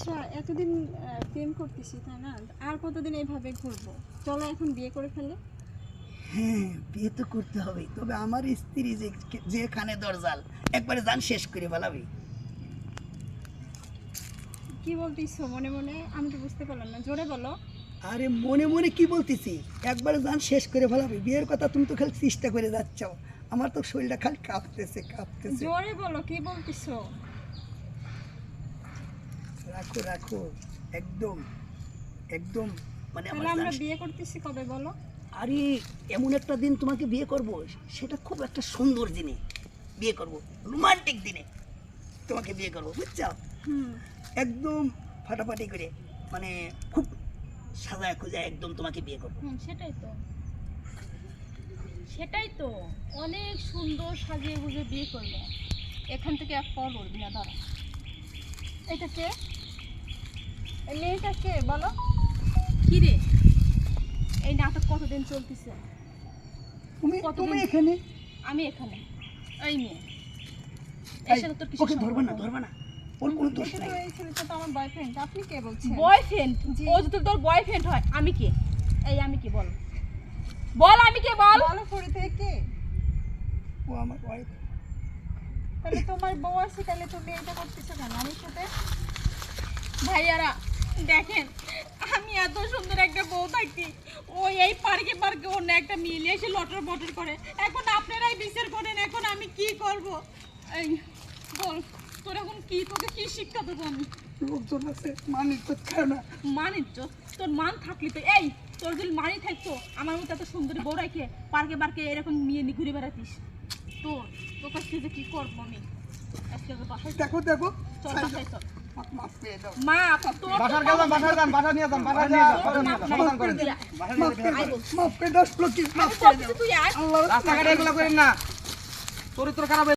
আচ্ছা এতদিন প্রেম করতেছি তাই না, আর কতদিন এইভাবে ঘুরবো? চলো এখন বিয়ে করে ফেলে। হ্যাঁ, বিয়ে তো করতে হবে, তবে আমার স্ত্রী যেখানে দরজাল একবারে জান শেষ করে ফেলাবি। কি বলতেছো মনে মনে? আমি তো বুঝতে পারলাম না, জোরে বলো। আরে মনে মনে কি বলতেছি, একবারে জান শেষ করে ফেলাবি। বিয়ের কথা তুমি তো খালি চেষ্টা করে যাচ্ছ, আমার তো শরীরটা খালি কাঁপতেছে কাঁপতেছে। জোরে বলো, কি বলতেছো? রাখো রাখো, একদম একদম মানে আমার তাহলে আমরা জান। বিয়ে করতেছি কবে বলো? আরে এমন একটা দিন তোমাকে বিয়ে করব, সেটা খুব একটা সুন্দর দিনে বিয়ে করব, রোমান্টিক দিনে তোমাকে বিয়ে করব, বুঝছো? হুম। একদম ফাটাফাটি করে, মানে খুব সাজায় খুঁজে একদম তোমাকে বিয়ে করব। সেটাই তো, সেটাই তো, অনেক সুন্দর সাজিয়ে গুজে বিয়ে করবে। এখান থেকে এক কল উঠবি না, দাঁড়া। এটা কে? এই মেয়েটা কে বলো? কি রে, এই নাটক কতদিন চলতেছে? তুমি কতদিন? তুমি এখানে? আমি এখানে, এই মেয়ে এই, এর সাথে তোর ওকে ধরবা না, ধরবা না, ওর কোনো দোষ এটা নাই। তো এই ছেলেটা তো আমার বয়ফ্রেন্ড। আপনি কে বলছেন? বয়ফ্রেন্ড? জি। ও যদি তোর বয়ফ্রেন্ড হয়, আমি কে? এই আমি কে বল, বল আমি কে বল। বলো ফরিদ কে? ও আমার ওয়াইফ। তাহলে তোমার বউ আছে, তাহলে তুমি এটা করতেছো কেন আমার সাথে? ভাইয়ারা দেখেন, আমি এত সুন্দর একটা বউ থাকি, ও এই পার্কে পার্কে অন্য একটা মিলিয়ে এসে লটর বটর করে। এখন আপনারাই বিচার করেন, এখন আমি কি করব? এই বল, তোর এখন কি, তোকে কি শিক্ষা দেবো আমি? লোকজন আছে, মানিক তো খায় না। মানিজ্য? তোর মান থাকলি তো, এই তোর যদি মানি থাকতো আমার মতো এত সুন্দরী বউ রেখে পার্কে পার্কে এরকম নিয়ে নি ঘুরে বেড়াতিস। তোর তোর কাছ থেকে কি করবো আমি? আজকে বাসায় চল, দেখো দেখো, চল বাসায় চল। মাফ পেয়ে দাও, মা তোর বাসার গেলাম, বাসার যান, বাসা নিয়ে যান, বাসা নিয়ে যান, বাসা নিয়ে যান, সমাধান করেন। বাসা নিয়ে মাফ যান, পেয়ে বাসা দাও, নিয়ে মাফ পেয়ে দাও, লোকি মাফ আমি করে বলতেছি দাও। তুই আয়। আল্লাহ যান। রাস্তাঘাটে এগুলো করেন না, চরিত্র খারাপ হয়ে